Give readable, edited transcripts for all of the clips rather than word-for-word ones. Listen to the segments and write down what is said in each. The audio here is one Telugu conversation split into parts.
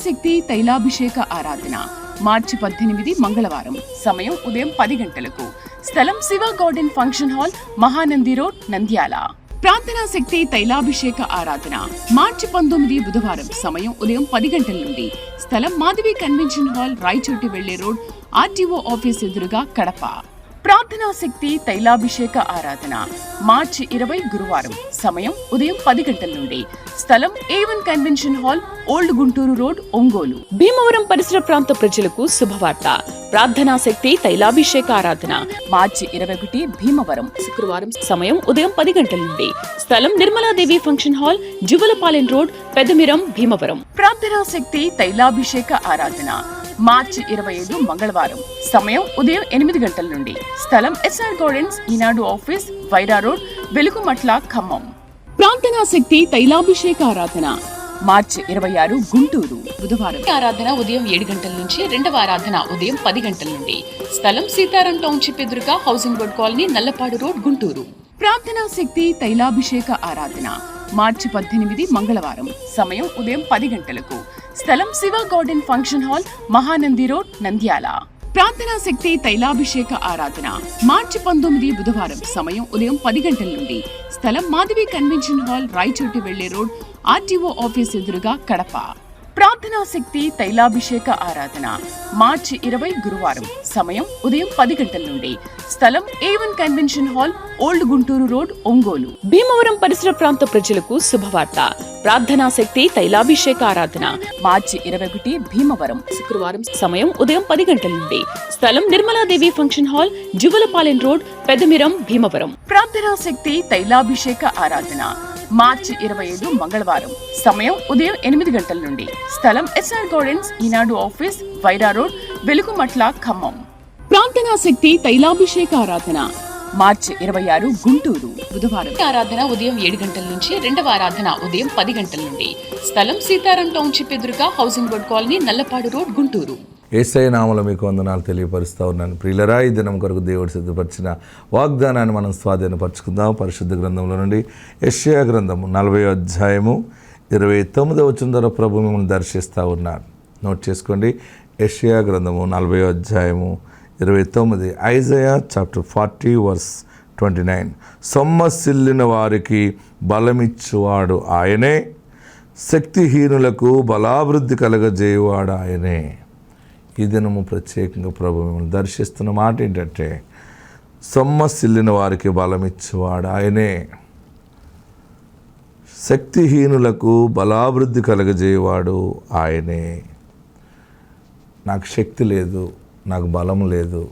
శక్తి తైలాభిషేక ఆరాధన మార్చి 18 మంగళవారం. సమయం ఉదయం 10 గంటలకు. స్థలం Shiva garden function hall, Mahanandi road, Nandyal. ప్రార్థనా శక్తి తైలాభిషేక ఆరాధన మార్చి 19 బుధవారం. సమయం ఉదయం 10 గంటల నుండి. స్థలం మాధవి కన్వెన్షన్ హాల్, రాయచోటి వెళ్లే రోడ్, ఆర్టీఓ ఆఫీస్ ఎదురుగా, కడప. ప్రార్థనా శక్తి తైలాభిషేక ఆరాధన మార్చి 20 గురువారం. సమయం ఉదయం 10 గంటల నుండి. స్థలం A1 convention hall, old Guntur road, Ongole. Bhimavaram పరిసర ప్రాంత ప్రజలకు శుభవార్త. ప్రార్థనా శక్తి తైలాభిషేక ఆరాధన మార్చి 21 భీమవరం శుక్రవారం. సమయం ఉదయం 10 గంటల నుండి. స్థలం Nirmaladevi function hall, Juvalapalem road, Pedamiram, Bhimavaram. ప్రార్థనా శక్తి తైలాభిషేక ఆరాధన మార్చి 25 మంగళవారం. సమయం ఉదయం 8 గంటల నుండి. స్థలం ఎస్ఆర్ గార్డెన్స్, ఈనాడు ఆఫీస్, వైరా రోడ్, వెలుగుమట్ల, ఖమ్మం. ప్రార్థనా శక్తి తైలాభిషేక ఆరాధన మార్చి 26 గుంటూరు బుధవారం. ఆరాధన ఉదయం 7 గంటల నుంచి. రెండవ ఆరాధన ఉదయం 10 గంటల నుండి. స్థలం సీతారాం టౌన్షిప్ ఎదురుగా, housing board colony, Nallapadu road, Guntur. ప్రార్థనా శక్తి తైలాభిషేక ఆరాధన మార్చి 18 మంగళవారం. సమయం ఉదయం 10 గంటలకు. స్థలం Shiva garden function hall, Mahanandi road, Nandyal. ప్రార్థనా శక్తి తైలాభిషేక ఆరాధన మార్చి 19 బుధవారం. సమయం ఉదయం 10 గంటల నుండి. స్థలం మాధవి కన్వెన్షన్ హాల్, రాయచోటి వెళ్లే రోడ్, ఆర్టీఓ ఆఫీస్ ఎదురుగా, కడప. ప్రార్థనా శక్తి తైలాభిషేక ఆరాధన మార్చి 20 గురువారం. సమయం ఉదయం 10 గంటల నుండి. స్థలం A1 convention hall, old Guntur road, Ongole. Bhimavaram పరిసర ప్రాంత ప్రజలకు శుభవార్త. ప్రార్థనా శక్తి తైలాభిషేక ఆరాధన మార్చి 21 భీమవరం శుక్రవారం. సమయం ఉదయం 10 గంటల నుండి. స్థలం Nirmaladevi function hall, Juvalapalem road, Pedamiram, Bhimavaram. ప్రార్థనా శక్తి తైలాభిషేక ఆరాధన మార్చి 25 మంగళవారం. సమయం ఉదయం 8 గంటల నుండి. స్థలం ఎస్ఆర్ గార్డెన్స్, ఈనాడు ఆఫీస్, వైరా రోడ్, వెలుగుమట్ల, ఖమ్మం. ప్రార్థనా శక్తి తైలాభిషేక ఆరాధన మార్చి 26 గుంటూరు బుధవారం. ఆరాధన ఉదయం 7 గంటల నుంచి. రెండవ ఆరాధన ఉదయం 10 గంటల నుండి. స్థలం సీతారాం టౌన్షిప్ ఎదురుగా, housing board colony, Nallapadu road, Guntur. Yesayya నామములో మీకు వందనాలు తెలియపరుస్తూ ఉన్నాను. ప్రియులరా, ఈ దినం కొరకు దేవుడు సిద్ధపరిచిన వాగ్దానాన్ని మనం స్వాధీనపరచుకుందాం. పరిశుద్ధ గ్రంథంలో నుండి యెషయా గ్రంథము 40వ అధ్యాయము 29వ వచనం ద్వారా ప్రభు మిమ్మల్ని దర్శిస్తూ ఉన్నాడు. నోట్ చేసుకోండి. యెషయా గ్రంథము 40వ అధ్యాయము 29. Isaiah chapter 40 verse 29. సొమ్మసిల్లిన వారికి బలమిచ్చువాడు ఆయనే, శక్తిహీనులకు బలాభివృద్ధి కలగజేయువాడు ఆయనే. ఈ దినము ప్రత్యేకంగా ప్రభు మిమ్మల్ని దర్శిస్తున్న మాట ఏంటంటే, సొమ్మసిల్లిన వారికి బలమిచ్చేవాడు ఆయనే, శక్తిహీనులకు బలాభివృద్ధి కలగజేయవాడు ఆయనే. నాకు శక్తి లేదు, నాకు బలం లేదు,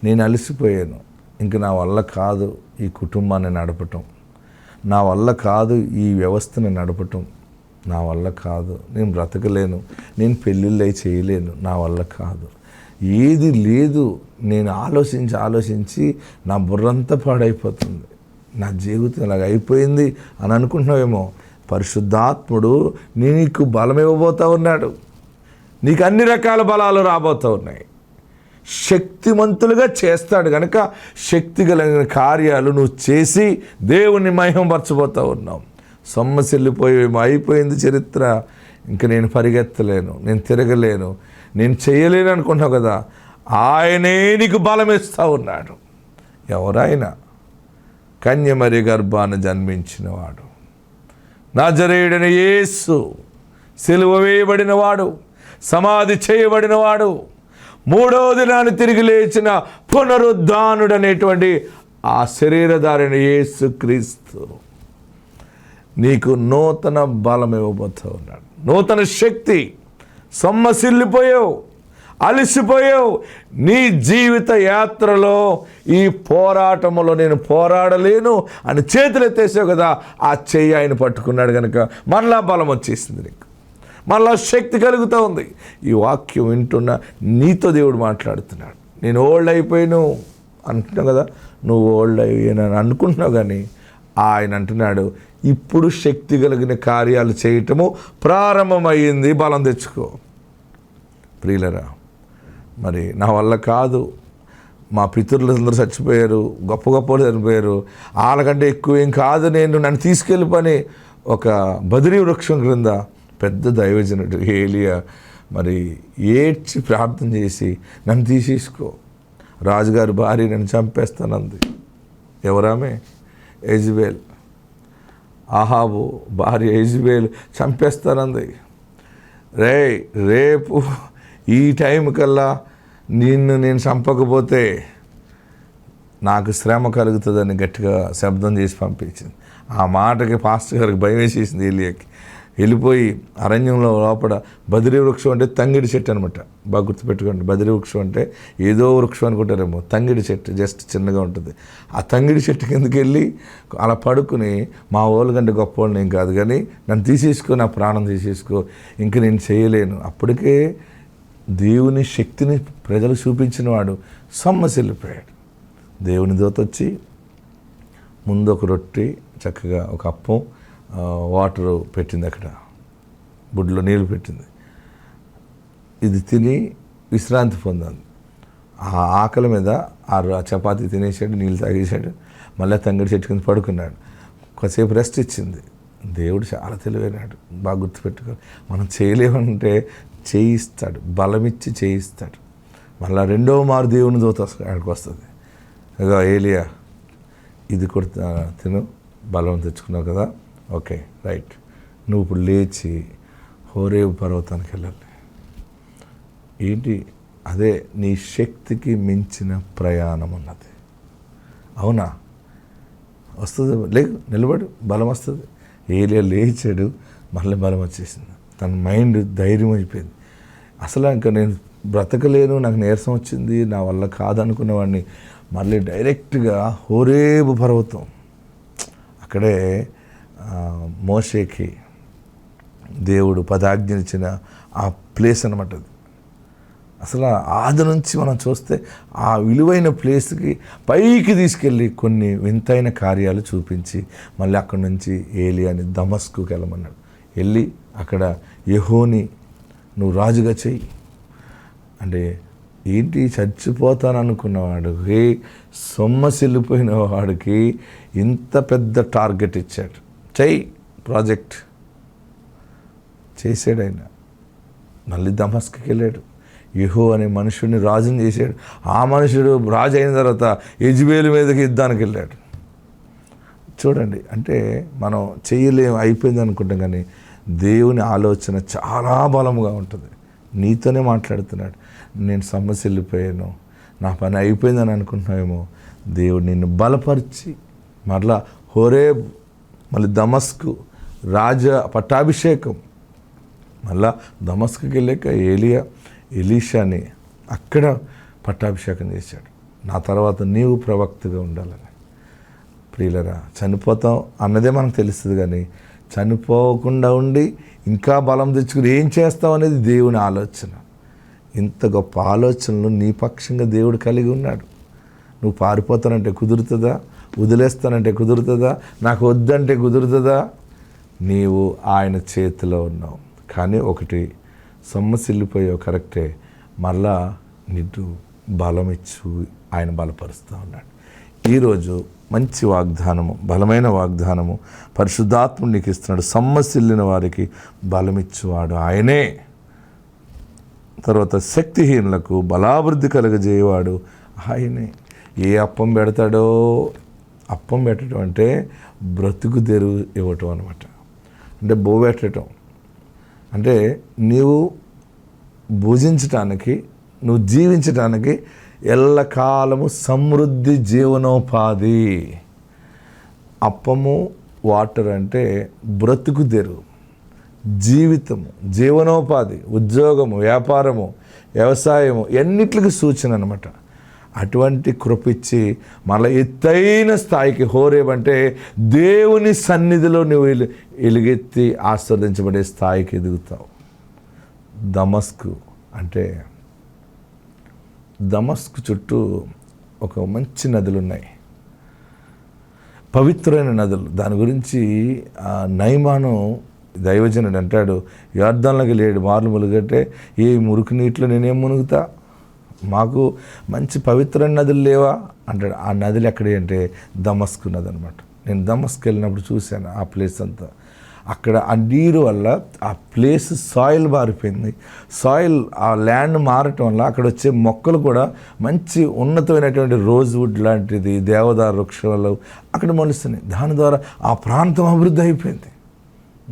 నేను అలసిపోయాను, ఇంక నా వల్ల కాదు ఈ కుటుంబాన్ని నడపటం, నా వల్ల కాదు ఈ వ్యవస్థని నడపటం, నా వల్ల కాదు, నేను బ్రతకలేను, నేను పెళ్ళిళ్ళై చేయలేను, నా వల్ల కాదు, ఏది లేదు, నేను ఆలోచించి నా బుర్రంతా పాడైపోతుంది, నా జీవితం ఇలాగ అయిపోయింది అని అనుకుంటున్నావేమో. పరిశుద్ధాత్ముడు నీకు బలం ఇవ్వబోతూ ఉన్నాడు. నీకు అన్ని రకాల బలాలు రాబోతూ ఉన్నాయి. శక్తిమంతులుగా చేస్తాడు కనుక శక్తి కలిగిన కార్యాలు నువ్వు చేసి దేవుని మహిమపరచబోతూ ఉన్నావు. సొమ్మసిల్లిపోయేమో, అయిపోయింది చరిత్ర, ఇంక నేను పరిగెత్తలేను, నేను తిరగలేను, నేను చేయలేను అనుకుంటున్నావు కదా. ఆయనే నీకు బలం ఇస్తూ ఉన్నాడు. ఎవరైనా కన్యమరి గర్భాన్ని జన్మించినవాడు, నజరేయుడైన యేసు, సిలువ వేయబడినవాడు, సమాధి చేయబడినవాడు, మూడవ దినాన్ని తిరిగి లేచిన పునరుద్ధానుడు అనేటువంటి ఆ శరీరధారిని యేసు క్రీస్తు నీకు నూతన బలం ఇవ్వబోతూ ఉన్నాడు, నూతన శక్తి. సొమ్మసిల్లిపోయావు, అలసిపోయావు, నీ జీవిత యాత్రలో ఈ పోరాటంలో నేను పోరాడలేను అని చేతులు ఎత్తేసావు కదా, ఆ చెయ్యి ఆయన పట్టుకున్నాడు కనుక మరలా బలం వచ్చేసింది నీకు, మరలా శక్తి కలుగుతూ ఉంది. ఈ వాక్యం వింటున్న నీతో దేవుడు మాట్లాడుతున్నాడు. నేను ఓల్డ్ అయిపోయాను అంటున్నావు కదా, నువ్వు ఓల్డ్ అయిపోయానని అనుకుంటున్నావు, కానీ ఆయన అంటున్నాడు ఇప్పుడు శక్తి కలిగిన కార్యాలు చేయటము ప్రారంభమైంది, బలం తెచ్చుకో. ప్రియులరా, మరి నా వల్ల కాదు, మా పితరులందరూ చచ్చిపోయారు, గొప్ప గొప్పలు చనిపోయారు, వాళ్ళకంటే ఎక్కువ ఏం కాదు, నన్ను తీసుకెళ్ళి పని ఒక బదిరీ వృక్షం క్రింద పెద్ద దైవజనుడు ఏలియా మరి ఏడ్చి ప్రార్థన చేసి నన్ను తీసేసుకో, రాజుగారి భార్య నన్ను చంపేస్తానంది. ఎవరామే? యెజబెల్. ఆహాబు భార్య యెజబెల్ చంపేస్తానంది. రేపు ఈ టైం కల్లా నిన్ను నేను చంపకపోతే నాకు శ్రమ కలుగుతుందని గట్టిగా శబ్దం చేసి పంపించింది. ఆ మాటకి పాస్టర్ గారికి భయం వేసేసింది ఏలియాకి. వెళ్ళిపోయి అరణ్యంలో లోపల బదిరి వృక్షం అంటే తంగిడి చెట్టు అనమాట. బాగా గుర్తుపెట్టుకోండి, బదిరి వృక్షం అంటే ఏదో వృక్షం అనుకుంటారేమో, తంగిడి చెట్టు జస్ట్ చిన్నగా ఉంటుంది. ఆ తంగిడి చెట్టు కిందకి వెళ్ళి అలా పడుకుని, మా వాళ్ళ కంటే గొప్ప వాళ్ళని ఏం కాదు కానీ నన్ను తీసేసుకో, నా ప్రాణం తీసేసుకో, ఇంక నేను చేయలేను. అప్పటికే దేవుని శక్తిని ప్రజలు చూపించిన వాడు సొమ్మసిల్లిపోయాడు. దేవుని దూత వచ్చి ముందు ఒక రొట్టె, చక్కగా ఒక అప్పం, వాటర్ పెట్టింది, అక్కడ బుడ్లో నీళ్ళు పెట్టింది. ఇది తిని విశ్రాంతి పొందాను. ఆ ఆకలి మీద ఆ చపాతీ తినేసాడు, నీళ్ళు తాగేశాడు, మళ్ళీ తంగడి చెట్టు కింద పడుకున్నాడు. కాసేపు రెస్ట్ ఇచ్చింది. దేవుడు చాలా తెలివైనాడు. బాగా గుర్తుపెట్టుకో, మనం చేయలేమంటే చేయిస్తాడు, బలమిచ్చి చేయిస్తాడు. మళ్ళీ రెండవ మారు దేవుని దూత అక్కడికి వస్తుంది. ఇక ఏలియా, ఇది కూడా తిను, బలం తెచ్చుకున్నావు కదా, ఓకే రైట్, నువ్వు ఇప్పుడు లేచి హోరేబు పర్వతానికి వెళ్ళాలి. ఏంటి? అదే నీ శక్తికి మించిన ప్రయాణం ఉన్నది. అవునా? వస్తుంది, లేదు నిలబడు, బలం వస్తుంది. ఏలియా లేచాడు, మళ్ళీ బలం వచ్చేసింది. తన మైండ్ ధైర్యం అయిపోయింది. అసలు ఇంకా నేను బ్రతకలేను, నాకు నీరసం వచ్చింది, నా వల్ల కాదనుకున్నవాడిని మళ్ళీ డైరెక్ట్గా హోరేబు పర్వతం, అక్కడే మోషేకి దేవుడు పదాజ్ఞనిచ్చిన ఆ ప్లేస్ అన్నమాట. అది అసలు ఆది నుంచి మనం చూస్తే ఆ విలువైన ప్లేస్కి పైకి తీసుకెళ్ళి కొన్ని వింతైన కార్యాలు చూపించి మళ్ళీ అక్కడి నుంచి ఏలియాని దమస్కుకి వెళ్ళమన్నాడు. వెళ్ళి అక్కడ యెహోని నువ్వు రాజుగా చెయ్యి అంటే ఏంటి? చచ్చిపోతాను అనుకున్నవాడికి, సొమ్మసిల్లిపోయిన వాడికి ఇంత పెద్ద టార్గెట్ ఇచ్చాడు. చెయ్యి ప్రాజెక్ట్ చేసాడు. ఆయన మళ్ళీ దమస్కుకి వెళ్ళాడు. యెహో అనే మనుషుడిని రాజుని చేశాడు. ఆ మనుషుడు రాజు అయిన తర్వాత యెజబెల్ మీదకి యుద్ధానికి వెళ్ళాడు. చూడండి, అంటే మనం చేయలేము, అయిపోయింది అనుకుంటాం, కానీ దేవుని ఆలోచన చాలా బలంగా ఉంటుంది. నీతోనే మాట్లాడుతున్నాడు. నేను సొమ్మసిల్లిపోయాను, నా పని అయిపోయిందని అనుకుంటున్నావేమో, దేవుడు నిన్ను బలపరిచి మరలా హోరేబ్, మళ్ళీ దమస్కు, రాజ పట్టాభిషేకం. మళ్ళా దమస్కుకి వెళ్ళాక ఎలీషాని అక్కడ పట్టాభిషేకం చేశాడు. నా తర్వాత నీవు ప్రవక్తగా ఉండాలని. ప్రియులరా, చనిపోతాం అన్నదే మనకు తెలుస్తుంది, కానీ చనిపోకుండా ఉండి ఇంకా బలం తెచ్చుకుని ఏం చేస్తాం అనేది దేవుని ఆలోచన. ఇంత గొప్ప ఆలోచనలు నీ పక్షంగా దేవుడు కలిగి ఉన్నాడు. నువ్వు పారిపోతానంటే కుదురుతుందా? వదిలేస్తానంటే కుదురుతుందా? నాకు వద్దంటే కుదురుతుందా? నీవు ఆయన చేతిలో ఉన్నావు. కానీ ఒకటి, సొమ్మసిల్లిపోయావు కరెక్టే, మరలా నిన్ను బలం ఇచ్చు ఆయన బలపరుస్తూ ఉన్నాడు. ఈరోజు మంచి వాగ్దానము, బలమైన వాగ్దానము పరిశుద్ధాత్ముడు నీకు ఇస్తున్నాడు. సొమ్మసిల్లిన వారికి బలమిచ్చువాడు ఆయనే. తర్వాత శక్తిహీనులకు బలాభివృద్ధి కలుగజేయవాడు ఆయనే. ఏ అప్పం పెడతాడో, అప్పం పెట్టడం అంటే బ్రతుకు తెరువు ఇవ్వటం అనమాట. అంటే బోబెట్టడం అంటే నీవు భుజించటానికి, నువ్వు జీవించటానికి ఎల్లకాలము సమృద్ధి జీవనోపాధి. అప్పము, వాటర్ అంటే బ్రతుకు తెరువు, జీవితము, జీవనోపాధి, ఉద్యోగము, వ్యాపారము, వ్యవసాయము, ఎన్నిటికి సూచన అనమాట. అటువంటి కృపిచ్చి మళ్ళీ ఎత్తైన స్థాయికి, హోరేబ్ అంటే దేవుని సన్నిధిలో నువ్వు ఎలుగెత్తి ఆస్వాదించబడే స్థాయికి ఎదుగుతావు. దమస్కు అంటే దమస్కు చుట్టూ ఒక మంచి నదులు ఉన్నాయి, పవిత్రమైన నదులు. దాని గురించి నయమాను దైవజనుడు అంటాడు, యొర్దానులోకి 7 మార్లు మునుగంటే ఈ మురికి నీటిలో నేనేం మునుగుతా, మాకు మంచి పవిత్రమైన నదులు లేవా అంటాడు. ఆ నదులు ఎక్కడే అంటే దమస్కు నది అనమాట. నేను దమస్కు వెళ్ళినప్పుడు చూశాను ఆ ప్లేస్ అంతా. అక్కడ ఆ నీరు వల్ల ఆ ప్లేస్ సాయిల్ మారిపోయింది. సాయిల్ ఆ ల్యాండ్ మారటం వల్ల అక్కడ వచ్చే మొక్కలు కూడా మంచి ఉన్నతమైనటువంటి రోజ్వుడ్ లాంటిది, దేవదారు వృక్షాలు అక్కడ మొలుస్తున్నాయి. దాని ద్వారా ఆ ప్రాంతం అభివృద్ధి అయిపోయింది.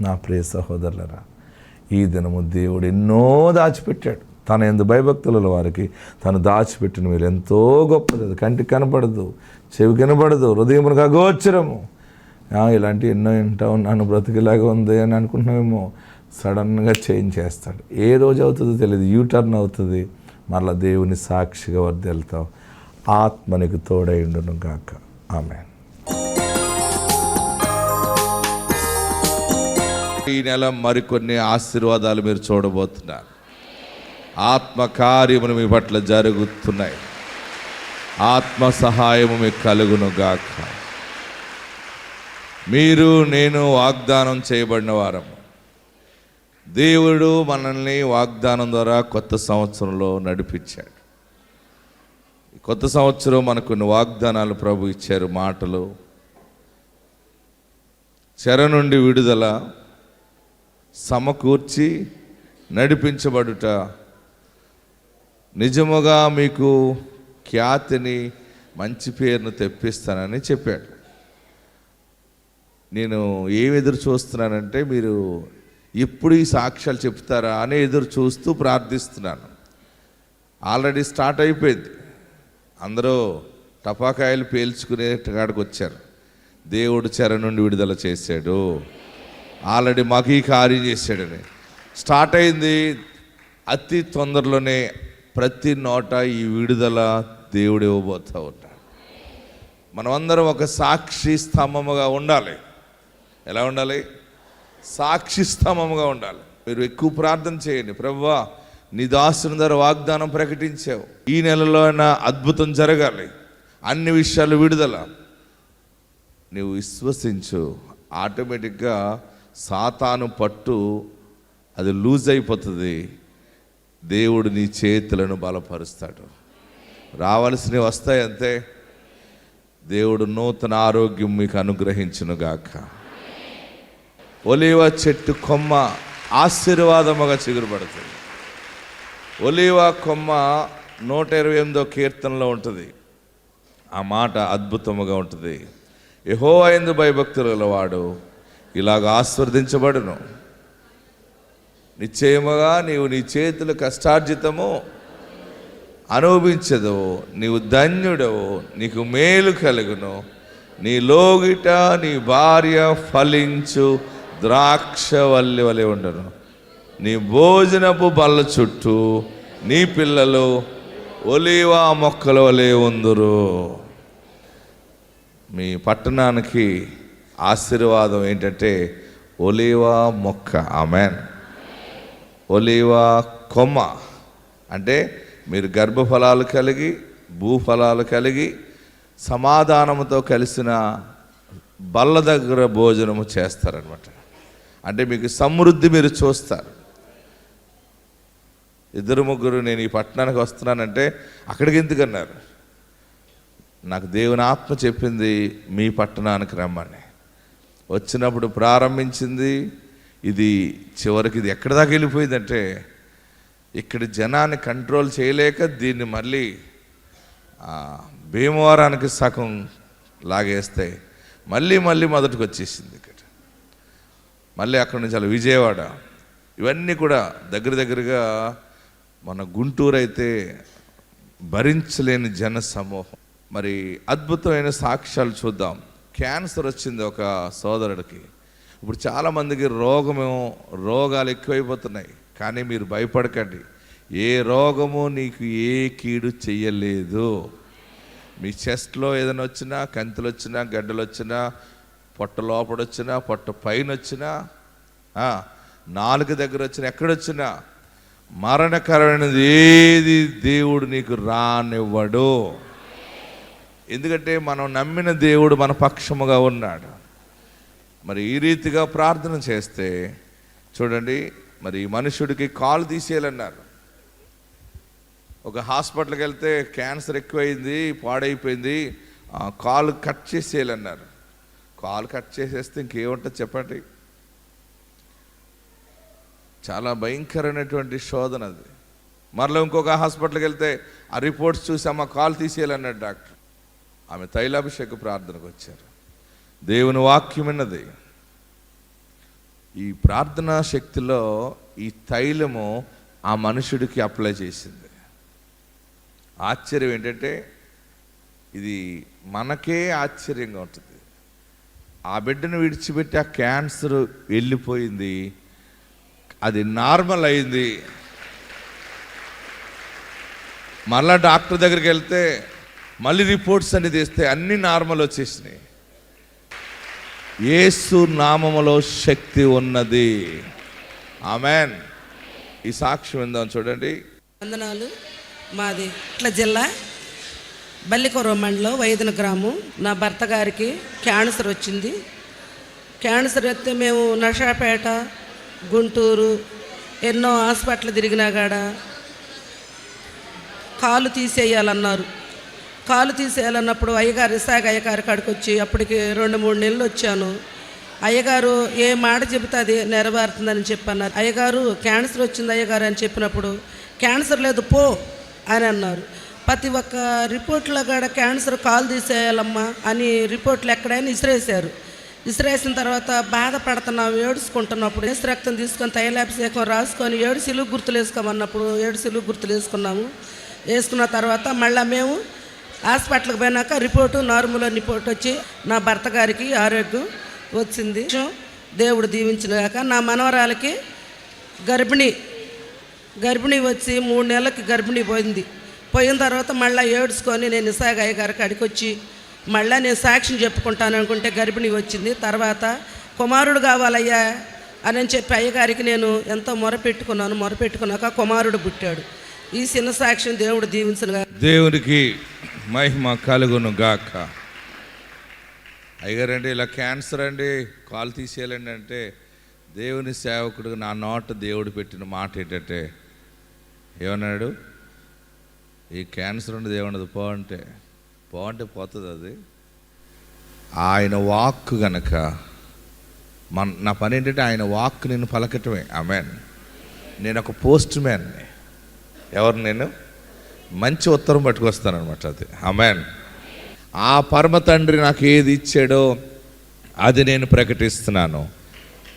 నా ప్రియ సహోదరులరా, ఈ దినము దేవుడు ఎన్నో దాచిపెట్టాడు. తన యందు భయభక్తుల వారికి తను దాచిపెట్టిన మీరు ఎంతో గొప్పది. అది కంటికి కనపడదు, చెవి కనపడదు, హృదయమునకు అగోచరము. ఇలాంటి ఎన్నో వింటా ఉన్నాను, బ్రతికిలాగా ఉంది అని అనుకుంటున్నామేమో. సడన్గా చేంజ్ చేస్తాడు. ఏ రోజు అవుతుందో తెలియదు, యూటర్న్ అవుతుంది. మరలా దేవుని సాక్షిగా వర్దిల్తావు. ఆత్మనికి తోడై ఉండును గాక. ఆమేన్. ఈ నెల మరికొన్ని ఆశీర్వాదాలు మీరు చూడబోతున్నారు. ఆత్మ కార్యములు మీ పట్ల జరుగుతున్నాయి. ఆత్మ సహాయము మీకు కలుగును గాక. మీరు నేను వాగ్దానం చేయబడిన వారము. దేవుడు మనల్ని వాగ్దానం ద్వారా కొత్త సంవత్సరంలో నడిపించాడు. కొత్త సంవత్సరం మనకు కొన్ని వాగ్దానాలు ప్రభు ఇచ్చారు. మాటలు, చెర నుండి విడుదల, సమకూర్చి నడిపించబడుట, నిజముగా మీకు ఖ్యాతిని మంచి పేరును తెప్పిస్తానని చెప్పాడు. నేను ఏమి ఎదురు చూస్తున్నానంటే మీరు ఎప్పుడు ఈ సాక్ష్యాలు చెప్తారా అని ఎదురు చూస్తూ ప్రార్థిస్తున్నాను. ఆల్రెడీ స్టార్ట్ అయిపోయింది. అందరూ టపాకాయలు పేల్చుకునే కాడికి వచ్చారు. దేవుడు చెర నుండి విడుదల చేశాడు, ఆల్రెడీ మాకు ఈ కార్యం చేశాడని స్టార్ట్ అయింది. అతి తొందరలోనే ప్రతి నోట ఈ విడుదల దేవుడు ఇవ్వబోతూ ఉంటాడు. మనమందరం ఒక సాక్షి స్తంభముగా ఉండాలి. ఎలా ఉండాలి? సాక్షి స్తంభముగా ఉండాలి. మీరు ఎక్కువ ప్రార్థన చేయండి. ప్రభువా, నీ దాసుని ద్వారా వాగ్దానం ప్రకటించావు, ఈ నెలలో అయినా అద్భుతం జరగాలి, అన్ని విషయాలు విడుదల. నీవు విశ్వసించు, ఆటోమేటిక్గా సాతాను పట్టు అది లూజ్ అయిపోతుంది. దేవుడు నీ చేతులను బలపరుస్తాడు. రావాల్సినవి వస్తాయి అంతే. దేవుడు నూతన ఆరోగ్యం మీకు అనుగ్రహించునుగాక. ఒలీవ చెట్టు కొమ్మ ఆశీర్వాదముగా చిగురుపడుతుంది. ఒలీవ కొమ్మ 128వ కీర్తనలో ఉంటుంది. ఆ మాట అద్భుతముగా ఉంటుంది. యెహోవా యందు భయభక్తుల వాడు ఇలాగ ఆశీర్వదించబడును. నిశ్చయముగా నీవు నీ చేతుల కష్టార్జితము అనుభవించదు. నీవు ధన్యుడవు, నీకు మేలు కలుగును. నీ లోగిట నీ భార్య ఫలించు ద్రాక్షవల్లి వలె ఉండను. నీ భోజనపు బల్ల చుట్టూ నీ పిల్లలు ఒలీవా మొక్కల వలె ఉందురు. మీ పట్టణానికి ఆశీర్వాదం ఏంటంటే ఒలీవా మొక్క. ఆమేన్. ఒలీవా కొమ్మ అంటే మీరు గర్భఫలాలు కలిగి, భూఫలాలు కలిగి, సమాధానంతో కలిసిన బల్ల దగ్గర భోజనము చేస్తారనమాట. అంటే మీకు సమృద్ధి మీరు చూస్తారు. 2-3 నేను ఈ పట్టణానికి వస్తున్నానంటే అక్కడికి ఎందుకన్నారు? నాకు దేవుని ఆత్మ చెప్పింది మీ పట్టణానికి రమ్మని. వచ్చినప్పుడు ప్రారంభించింది ఇది, చివరికి ఇది ఎక్కడి దాకా వెళ్ళిపోయిందంటే ఇక్కడ జనాన్ని కంట్రోల్ చేయలేక దీన్ని మళ్ళీ భీమవరానికి సగం లాగేస్తే మళ్ళీ మొదటికి వచ్చేసింది. ఇక్కడ మళ్ళీ అక్కడి నుంచి అలా విజయవాడ, ఇవన్నీ కూడా దగ్గరగా మన గుంటూరు అయితే భరించలేని జన సమూహం. మరి అద్భుతమైన సాక్ష్యాలు చూద్దాం. క్యాన్సర్ వచ్చింది ఒక సోదరుడికి. ఇప్పుడు చాలామందికి రోగాలు ఎక్కువైపోతున్నాయి. కానీ మీరు భయపడకండి. ఏ రోగము నీకు ఏ కీడు చెయ్యలేదు. మీ చెస్ట్లో ఏదైనా వచ్చినా, కంతులు వచ్చినా, గడ్డలు వచ్చినా, పొట్ట లోపడొచ్చినా, పొట్ట పైన వచ్చినా, నాలుగు దగ్గర వచ్చినా, ఎక్కడొచ్చినా మరణకరమైనది ఏది దేవుడు నీకు రానివ్వడు. ఎందుకంటే మనం నమ్మిన దేవుడు మన పక్షముగా ఉన్నాడు. మరి ఈ రీతిగా ప్రార్థన చేస్తే చూడండి, మరి మనుషుడికి కాలు తీసేయాలన్నారు. ఒక హాస్పిటల్కి వెళ్తే క్యాన్సర్ ఎక్కువైంది, పాడైపోయింది, కాలు కట్ చేసేయాలన్నారు. కాలు కట్ చేసేస్తే ఇంకేముంటుంది చెప్పండి? చాలా భయంకరమైనటువంటి శోధన అది. మరలా ఇంకొక హాస్పిటల్కి వెళ్తే ఆ రిపోర్ట్స్ చూసి అమ్మ కాలు తీసేయాలన్నాడు డాక్టర్. ఆమె తైలాభిషేక ప్రార్థనకు వచ్చారు. దేవుని వాక్యం విన్నది. ఈ ప్రార్థనా శక్తిలో ఈ తైలము ఆ మనుషుడికి అప్లై చేసింది. ఆశ్చర్యం ఏంటంటే ఇది మనకే ఆశ్చర్యంగా ఉంటుంది. ఆ బిడ్డను విడిచిపెట్టి ఆ క్యాన్సర్ వెళ్ళిపోయింది, అది నార్మల్ అయింది. మళ్ళా డాక్టర్ దగ్గరికి వెళ్తే మళ్ళీ రిపోర్ట్స్ అన్ని తీస్తే అన్ని నార్మల్ వచ్చేసినాయి. యేసు నామములో శక్తి ఉన్నది. ఆమెన్. ఈ సాక్ష్యం విందాం, చూడండి. వందనాలు. మాది ఇట్ల జిల్లా బల్లికొర మండలం వైదిన గ్రామం. నా భర్త గారికి క్యాన్సర్ వచ్చింది. క్యాన్సర్ వస్తే మేము నర్సాపేట, గుంటూరు ఎన్నో హాస్పిటల్ తిరిగినా కాడ కాలు తీసేయాలన్నారు. కాలు తీసేయాలన్నప్పుడు అయ్యగారు ఇసాగ అయ్యగారి కాడికి వచ్చి అప్పటికి 2-3 నెలలు వచ్చాను. అయ్యగారు ఏ మాట చెబితే అది నెరవేరుతుందని చెప్పన్నారు. అయ్యగారు క్యాన్సర్ వచ్చింది అయ్యగారు అని చెప్పినప్పుడు క్యాన్సర్ లేదు పో అని అన్నారు. ప్రతి ఒక్క రిపోర్ట్లో కూడా క్యాన్సర్ కాలు తీసేయాలమ్మా అని రిపోర్ట్లు ఎక్కడైనా ఇసిరేశారు. ఇసిరేసిన తర్వాత బాధపడుతున్నాం, ఏడుచుకుంటున్నప్పుడు ఏసు రక్తం తీసుకొని తైలాభిషేకం రాసుకొని 7 సిలువు గుర్తులు వేసుకోమన్నప్పుడు 7 సిలువు గుర్తులు వేసుకున్నాము. వేసుకున్న తర్వాత మళ్ళీ మేము హాస్పిటల్కి పోయినాక నార్మల్ రిపోర్ట్ వచ్చి నా భర్త గారికి ఆరోగ్యం వచ్చింది. దేవుడు దీవించినాక నా మనవరాలకి గర్భిణీ వచ్చి 3 నెలలకి గర్భిణీ పోయిన తర్వాత మళ్ళీ ఏడ్చుకొని నేను ఇసాగయ్య గారికి అడిగి వచ్చి మళ్ళీ నేను సాక్ష్యం చెప్పుకుంటాను అనుకుంటే గర్భిణీ వచ్చింది. తర్వాత కుమారుడు కావాలయ్యా అని చెప్పి అయ్యగారికి నేను ఎంతో మొరపెట్టుకున్నాక కుమారుడు పుట్టాడు. ఈ చిన్న సాక్ష్యం దేవుడు దీవించను. దేవునికి మహిమ కలుగును గాక. అయ్యగారండి ఇలా క్యాన్సర్ అండి కాలు తీసేయాలండి అంటే దేవుని సేవకుడు నా నోట దేవుడు పెట్టిన మాట ఏంటంటే ఏమన్నాడు, ఈ క్యాన్సర్ ఉండదు ఏమన్నది పో అంటే పోతుంది. అది ఆయన వాక్కు గనక నా పని ఏంటంటే ఆయన వాక్కు నేను పలకటమే. ఆమెన్. నేను ఒక పోస్ట్ మ్యాన్ని. ఎవరు? నేను మంచి ఉత్తరం పట్టుకొస్తానమాట. అది ఆమెన్. ఆ పరమ తండ్రి నాకు ఏది ఇచ్చాడో అది నేను ప్రకటిస్తున్నాను.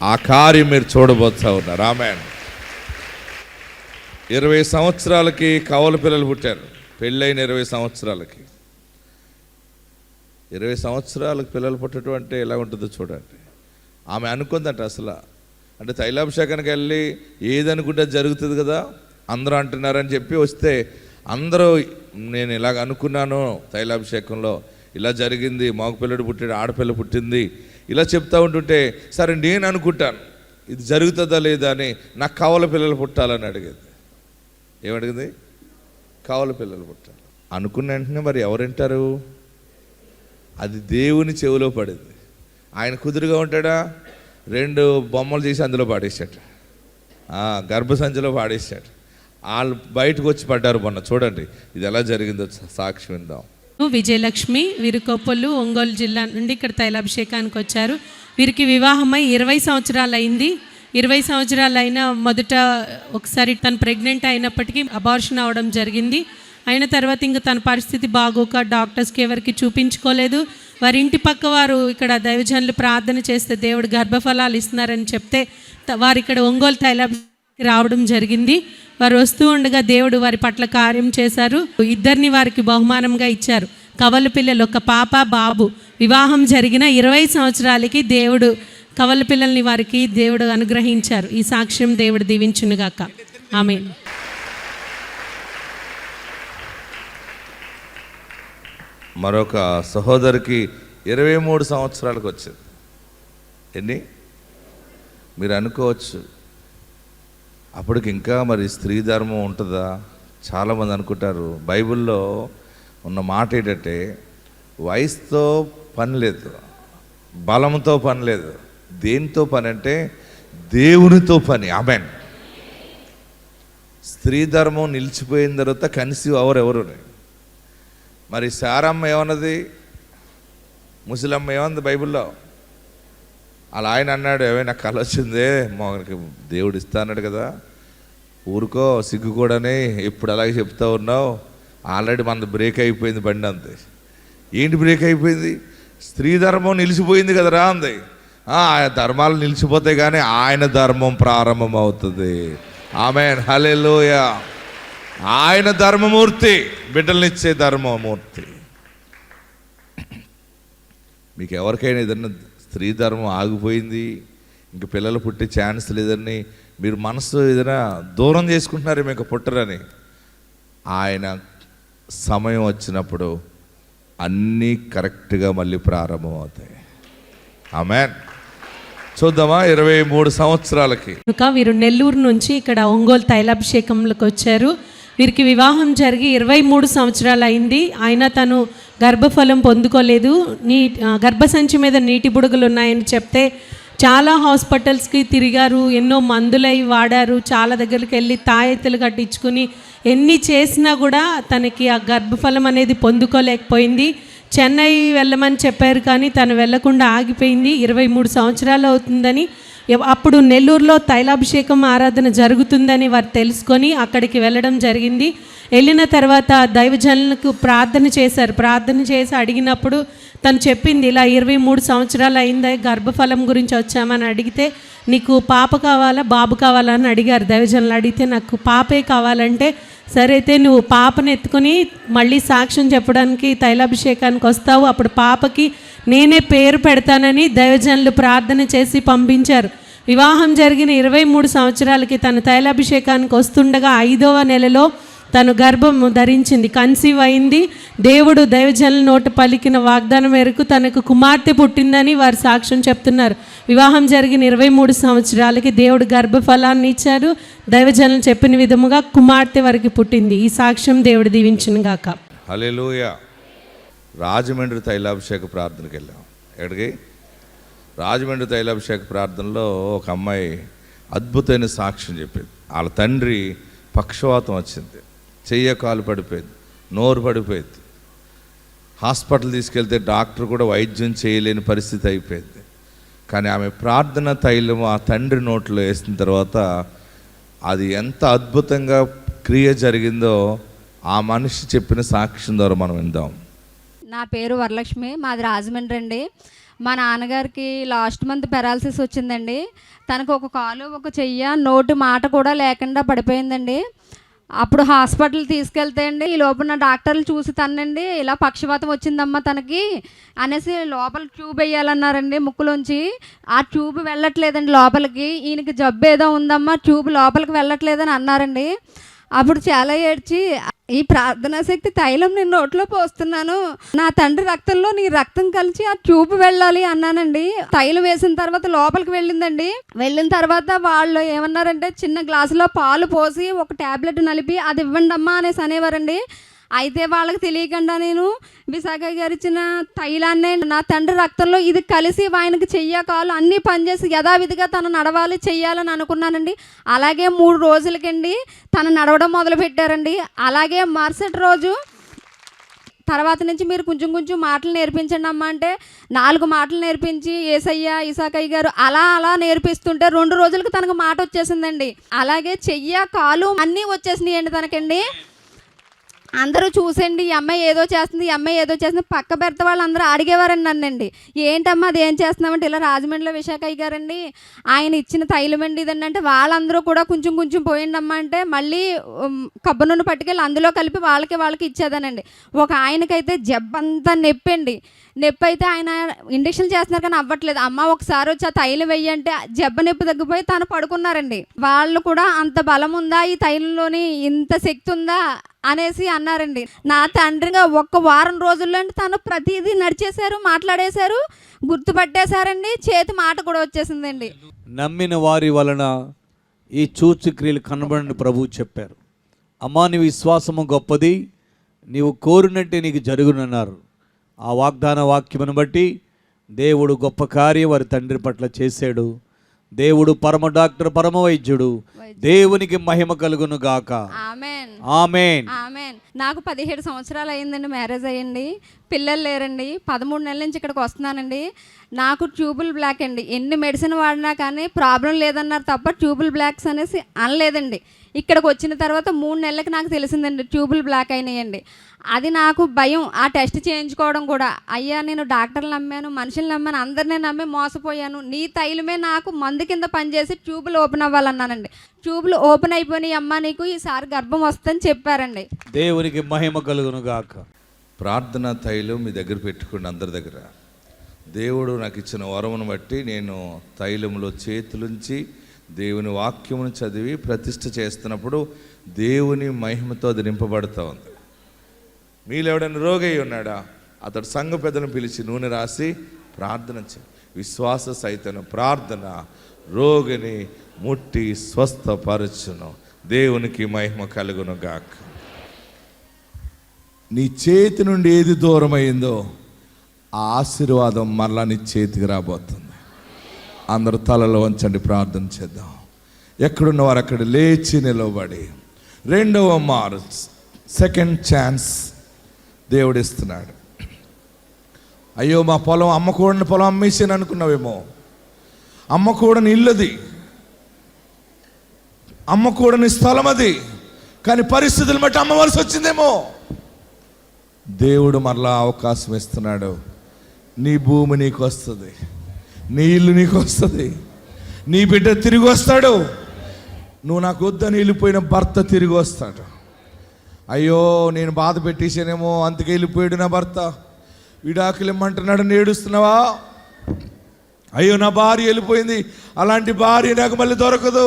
ఆ కార్యం మీరు చూడబోతా ఉన్నారు. ఆమెన్. 20 సంవత్సరాలకి కవల పిల్లలు పుట్టారు. పెళ్ళైన 20 సంవత్సరాలకి 20 సంవత్సరాలకు పిల్లలు పుట్టడం అంటే ఎలా ఉంటుందో చూడండి. ఆమె అనుకుందంట అసలు అంటే తైలాభిషేకానికి వెళ్ళి ఏదనుకుంటే జరుగుతుంది కదా, అందరూ అంటున్నారని చెప్పి వస్తే అందరూ నేను ఇలాగ అనుకున్నాను, తైలాభిషేకంలో ఇలా జరిగింది, మగపిల్లడు పుట్టాడు, ఆడపిల్ల పుట్టింది, ఇలా చెప్తా ఉంటుంటే సరే నేను అనుకుంటాను ఇది జరుగుతుందా లేదా అని నాకు కవల పిల్లలు పుట్టాలని అడిగేది. ఏమడిగింది? కవల పిల్లలు పుట్టాలి అనుకున్న వెంటనే మరి ఎవరు వింటారు? అది దేవుని చెవిలో పడింది. ఆయన కుదురుగా ఉంటాడా? 2 బొమ్మలు చేసి అందులో పాడేశాడు, గర్భసంచిలో పాడేశాడు. వాళ్ళు బయటకు వచ్చి పడ్డారు మొన్న. చూడండి ఇది ఎలా జరిగిందో సాక్షి విందాం. విజయలక్ష్మి, వీరి కొప్పలు ఒంగోలు జిల్లా నుండి ఇక్కడ తైలాభిషేకానికి వచ్చారు. వీరికి వివాహమై 20 సంవత్సరాలు అయింది. 20 సంవత్సరాలు అయినా మొదట ఒకసారి తను ప్రెగ్నెంట్ అయినప్పటికీ అబార్షన్ అవ్వడం జరిగింది. అయిన తర్వాత ఇంకా తన పరిస్థితి బాగోక డాక్టర్స్కి ఎవరికి చూపించుకోలేదు. వారి ఇంటి పక్క వారు ఇక్కడ దైవజనులు ప్రార్థన చేస్తే దేవుడు గర్భఫలాలు ఇస్తున్నారని చెప్తే వారు ఇక్కడ ఒంగోలు తైలాభిషేకానికి రావడం జరిగింది. వారు వస్తూ ఉండగా దేవుడు వారి పట్ల కార్యం చేశారు. 2 వారికి బహుమానంగా ఇచ్చారు. కవల పిల్లలు, ఒక పాప బాబు. వివాహం జరిగిన 20 సంవత్సరాలకి దేవుడు కవల పిల్లల్ని వారికి దేవుడు అనుగ్రహించారు. ఈ సాక్ష్యం దేవుడు దీవించునుగాక. ఆమేన్. మరొక సహోదరికి 23 సంవత్సరాలకు వచ్చింది. ఎన్ని? మీరు అనుకోవచ్చు అప్పటికి ఇంకా మరి స్త్రీ ధర్మం ఉంటుందా? చాలామంది అనుకుంటారు. బైబిల్లో ఉన్న మాట ఏంటంటే వయసుతో పని లేదు, బలంతో పని లేదు. దేనితో పని అంటే దేవునితో పని. ఆమెన్. స్త్రీ ధర్మం నిలిచిపోయిన తర్వాత కన్సీవ్ ఎవరు? మరి సారమ్మ ఏమన్నది? ముసలమ్మ ఏమంది బైబిల్లో? అలా ఆయన అన్నాడు, ఏమైనా కళ వచ్చిందే, మనకి దేవుడు ఇస్తా అన్నాడు కదా, ఊరుకో సిగ్గుకూడని ఇప్పుడు అలాగే చెప్తా ఉన్నావు, ఆల్రెడీ మనది బ్రేక్ అయిపోయింది బండి అంతే. ఏంటి బ్రేక్ అయిపోయింది? స్త్రీ ధర్మం నిలిచిపోయింది కదరా అంది. ఆయన ధర్మాలు నిలిచిపోతాయి కానీ ఆయన ధర్మం ప్రారంభం అవుతుంది. ఆమేన్, హల్లెలూయా. ఆయన ధర్మమూర్తి, బిడ్డలనిచ్చే ధర్మమూర్తి. మీకు ఎవరికైనా ఏదన్నా స్త్రీ ధర్మం ఆగిపోయింది, ఇంక పిల్లలు పుట్టే ఛాన్స్ లేదని మీరు మనసు ఏదైనా దూరం చేసుకుంటున్నారు, మీకు పుట్టరని, ఆయన సమయం వచ్చినప్పుడు అన్నీ కరెక్ట్గా మళ్ళీ ప్రారంభం అవుతాయి. ఆమేన్. చూద్దామా? 23 సంవత్సరాలకి వీరు నెల్లూరు నుంచి ఇక్కడ ఒంగోలు తైలాభిషేకంలోకి వచ్చారు. వీరికి వివాహం జరిగి 23 సంవత్సరాలు అయింది. అయినా తను గర్భఫలం పొందుకోలేదు. గర్భసంచి మీద నీటి బుడగలు ఉన్నాయని చెప్తే చాలా హాస్పిటల్స్కి తిరిగారు, ఎన్నో మందులై వాడారు, చాలా దగ్గరికి వెళ్ళి తాయెత్తులు కట్టించుకుని ఎన్ని చేసినా కూడా తనకి ఆ గర్భఫలం అనేది పొందుకోలేకపోయింది. చెన్నై వెళ్ళమని చెప్పారు కానీ తను వెళ్లకుండా ఆగిపోయింది. 23 సంవత్సరాలు అవుతుందని, అప్పుడు నెల్లూరులో తైలాభిషేకం ఆరాధన జరుగుతుందని వారు తెలుసుకొని అక్కడికి వెళ్ళడం జరిగింది. వెళ్ళిన తర్వాత దైవజనులకు ప్రార్థన చేశారు. ప్రార్థన చేసి అడిగినప్పుడు తను చెప్పింది, ఇలా 23 సంవత్సరాలు అయింది, గర్భఫలం గురించి వచ్చామని అడిగితే, నీకు పాప కావాలా బాబు కావాలా అని అడిగారు దైవజనులు. అడిగితే నాకు పాపే కావాలంటే, సరే అయితే నువ్వు పాపను ఎత్తుకొని మళ్ళీ సాక్ష్యం చెప్పడానికి తైలాభిషేకానికి వస్తావు, అప్పుడు పాపకి నేనే పేరు పెడతానని దైవజనులు ప్రార్థన చేసి పంపించారు. వివాహం జరిగిన 23 సంవత్సరాలకి తను తైలాభిషేకానికి వస్తుండగా 5వ నెలలో తను గర్భం ధరించింది, కన్సీవ్ అయింది. దేవుడు దైవజనుల నోట పలికిన వాగ్దానం మేరకు తనకు కుమార్తె పుట్టిందని వారు సాక్ష్యం చెప్తున్నారు. వివాహం జరిగిన 23 సంవత్సరాలకి దేవుడు గర్భఫలాన్ని ఇచ్చాడు. దైవజనులు చెప్పిన విధముగా కుమార్తె వారికి పుట్టింది. ఈ సాక్ష్యం దేవుడు దీవించును గాక. హల్లెలూయా. రాజమండ్రి తైలాభిషేక ప్రార్థనకి వెళ్ళాం. ఎక్కడికి? రాజమండ్రి తైలాభిషేక ప్రార్థనలో ఒక అమ్మాయి అద్భుతమైన సాక్ష్యం చెప్పింది. వాళ్ళ తండ్రి పక్షవాతం వచ్చింది, చెయ్య కాలు పడిపోయింది, నోరు పడిపోయింది. హాస్పిటల్ తీసుకెళ్తే డాక్టర్ కూడా వైద్యం చేయలేని పరిస్థితి అయిపోయింది. కానీ ఆమె ప్రార్థన తైలం ఆ తండ్రి నోట్లో వేసిన తర్వాత అది ఎంత అద్భుతంగా క్రియ జరిగిందో ఆ మనిషి చెప్పిన సాక్ష్యం ద్వారా మనం విందాం. నా పేరు వరలక్ష్మి, మాది రాజమండ్రి అండి. మా నాన్నగారికి లాస్ట్ మంత్ పెరాలసిస్ వచ్చిందండి. తనకు ఒక కాలు ఒక చెయ్య నోటి మాట కూడా లేకుండా పడిపోయిందండి. అప్పుడు హాస్పిటల్ తీసుకెళ్తే అండి, ఈ లోపల డాక్టర్లు చూసి తనండి, ఇలా పక్షవాతం వచ్చిందమ్మా తనకి అనేసి లోపల ట్యూబ్ వేయాలన్నారండి ముక్కులోంచి. ఆ ట్యూబ్ వెళ్ళట్లేదండి లోపలికి, ఈయనకి జబ్బు ఏదో ఉందమ్మా, ట్యూబ్ లోపలికి వెళ్ళట్లేదని అన్నారండి. అప్పుడు చాలా ఏడ్చి, ఈ ప్రార్థనా శక్తి తైలం నేను నోట్లో పోస్తున్నాను, నా తండ్రి రక్తంలో నీ రక్తం కలిసి ఆ ట్యూబ్ వెళ్ళాలి అన్నానండి. తైలం వేసిన తర్వాత లోపలికి వెళ్ళిందండి. వెళ్ళిన తర్వాత వాళ్ళు ఏమన్నారంటే, చిన్న గ్లాసులో పాలు పోసి ఒక ట్యాబ్లెట్ నలిపి అది ఇవ్వండి అమ్మా అనేసి అనేవారండి. అయితే వాళ్ళకి తెలియకుండా నేను విశాఖ గారు ఇచ్చిన తైలాన్నే నా తండ్రి రక్తంలో ఇది కలిసి ఆయనకి చెయ్య కాలు అన్నీ పనిచేసి యథావిధిగా తను నడవాలి చెయ్యాలని అనుకున్నానండి. అలాగే 3 రోజులకండి తను నడవడం మొదలు పెట్టారండి. అలాగే మరుసటి రోజు తర్వాత నుంచి మీరు కొంచెం కొంచెం మాటలు నేర్పించండి అమ్మ అంటే 4 మాటలు నేర్పించి ఏసయ్య ఇసాకయ్య గారు అలా నేర్పిస్తుంటే 2 రోజులకు తనకు మాట వచ్చేసిందండి. అలాగే చెయ్య కాలు అన్నీ వచ్చేసినాయండి తనకండి. అందరూ చూసండి, ఈ అమ్మాయి ఏదో చేస్తుంది, ఈ అమ్మాయి ఏదో చేస్తుంది. పక్క బెర్త వాళ్ళు అందరూ అడిగేవారండి నన్నండి, ఏంటమ్మా అది ఏం చేస్తున్నామంటే, ఇలా రాజమండ్రిలో విశాఖయ్య గారండి ఆయన ఇచ్చిన తైలం అండి ఇదండి అంటే, వాళ్ళందరూ కూడా కొంచెం కొంచెం పోయిండమ్మా అంటే మళ్ళీ కబ్బు నూనె పట్టుకెళ్ళి అందులో కలిపి వాళ్ళకి ఇచ్చేదానండి. ఒక ఆయనకైతే జబ్బంతా నొప్పి అయితే ఆయన ఇంజక్షన్ చేస్తున్నారు కానీ అవ్వట్లేదు. అమ్మ ఒకసారి వచ్చి ఆ తైలం వెయ్యంటే జబ్బ నొప్పి తగ్గిపోయి తను పడుకున్నారండి. వాళ్ళు కూడా అంత బలం ఉందా ఈ తైలంలోని, ఇంత శక్తి ఉందా అనేసి అన్నారండి. నా తండ్రిగా 1 వారం రోజుల్లో తను ప్రతిదీ నడిచేశారు, మాట్లాడేశారు, గుర్తుపట్టేశారండి, చేతి మాట కూడా వచ్చేసిందండి. నమ్మిన వారి వలన ఈ సూచక్రియలు కనబడని ప్రభువు చెప్పారు. అమ్మా నీ విశ్వాసము గొప్పది, నీవు కోరినట్టే నీకు జరుగునన్నారు. ఆ వాగ్దాన వాక్యమును బట్టి దేవుడు గొప్ప కార్యం వారి తండ్రి పట్ల చేశాడు. దేవుడు పరమ డాక్టర్, పరమ వైద్యుడు. దేవునికి మహిమ కలుగును గాక. ఆమెన్. ఆమేన్. ఆమెన్. నాకు 17 సంవత్సరాలు అయ్యిందండి మ్యారేజ్ అయ్యింది. పిల్లలు లేరండి. 13 నెలల నుంచి ఇక్కడికి వస్తున్నానండి. నాకు ట్యూబుల్ బ్లాక్ అండి. ఎన్ని మెడిసిన్ వాడినా కానీ ప్రాబ్లం లేదన్నారు తప్ప ట్యూబుల్ బ్లాక్స్ అనేసి అనలేదండి. ఇక్కడికి వచ్చిన తర్వాత 3 నెలలకు నాకు తెలిసిందండి ట్యూబుల్ బ్లాక్ అయినాయండి. అది నాకు భయం. ఆ టెస్ట్ చేయించుకోవడం కూడా, అయ్యా నేను డాక్టర్లు నమ్మాను, మనుషులు నమ్మాను, అందరినీ నమ్మి మోసపోయాను, నీ తైలమే నాకు మందు కింద పనిచేసి ట్యూబులు ఓపెన్ అవ్వాలన్నానండి. ట్యూబులు ఓపెన్ అయిపోయినాయి అమ్మ, నీకు ఈసారి గర్భం వస్తుందని చెప్పారండి. దేవునికి మహిమ కలుగును గాక. ప్రార్థన తైలం మీ దగ్గర పెట్టుకోండి, అందరి దగ్గర. దేవుడు నాకు ఇచ్చిన వరమును బట్టి నేను తైలంలో చేతులుంచి దేవుని వాక్యమును చదివి ప్రతిష్ఠ చేస్తున్నప్పుడు దేవుని మహిమతో అది నింపబడుతూ ఉంది. మీలో ఎవడైనా రోగి అయి ఉన్నాడా? అతడు సంఘ పెద్దలను పిలిచి నూనె రాసి ప్రార్థన విశ్వాస సహితను ప్రార్థన రోగిని ముట్టి స్వస్థపరచును. దేవునికి మహిమ కలుగును గాక. నీ చేతి నుండి ఏది దూరమైందో ఆ ఆశీర్వాదం మరలా నీ చేతికి రాబోతుంది. అందరూ తలలో వంచండి, ప్రార్థన చేద్దాం. ఎక్కడున్నవారు అక్కడ లేచి నిలబడి, రెండవ మారు, సెకండ్ ఛాన్స్ దేవుడు ఇస్తున్నాడు. అయ్యో మా పొలం, అమ్మకూడని పొలం అమ్మేసాను అనుకున్నావేమో. అమ్మకూడని ఇల్లది, అమ్మకూడని స్థలం అది, కానీ పరిస్థితులు బట్టి అమ్మవలసి వచ్చిందేమో. దేవుడు మరలా అవకాశం ఇస్తున్నాడు. నీ భూమి నీకు వస్తుంది, నీ ఇల్లు నీకు వస్తుంది, నీ బిడ్డ తిరిగి వస్తాడు. నువ్వు నాకు వద్దని వెళ్ళిపోయిన భర్త తిరిగి వస్తాడు. అయ్యో నేను బాధ పెట్టేసానేమో అందుకే వెళ్ళిపోయాడు నా భర్త, విడాకులు ఇమ్మంటున్నాడు, ఏడుస్తున్నావా? అయ్యో నా భార్య వెళ్ళిపోయింది, అలాంటి భార్య నాకు మళ్ళీ దొరకదు,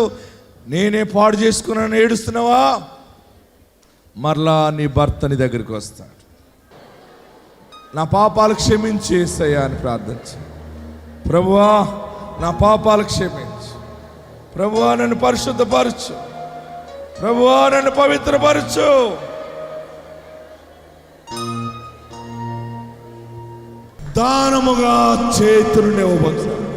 నేనే పాడు చేసుకున్నాను, ఏడుస్తున్నావా? మరలా నీ భర్త నీ దగ్గరికి వస్తాడు. నా పాపాలు క్షమించి యేసయ్యా అని ప్రార్థించు. ప్రభువా నా పాపాలు క్షమించు, ప్రభువా నన్ను పరిశుద్ధపరచు, ప్రభువా నన్ను పవిత్రపరచు. దానముగా చేతులు ఇవ్వబోతున్నాను.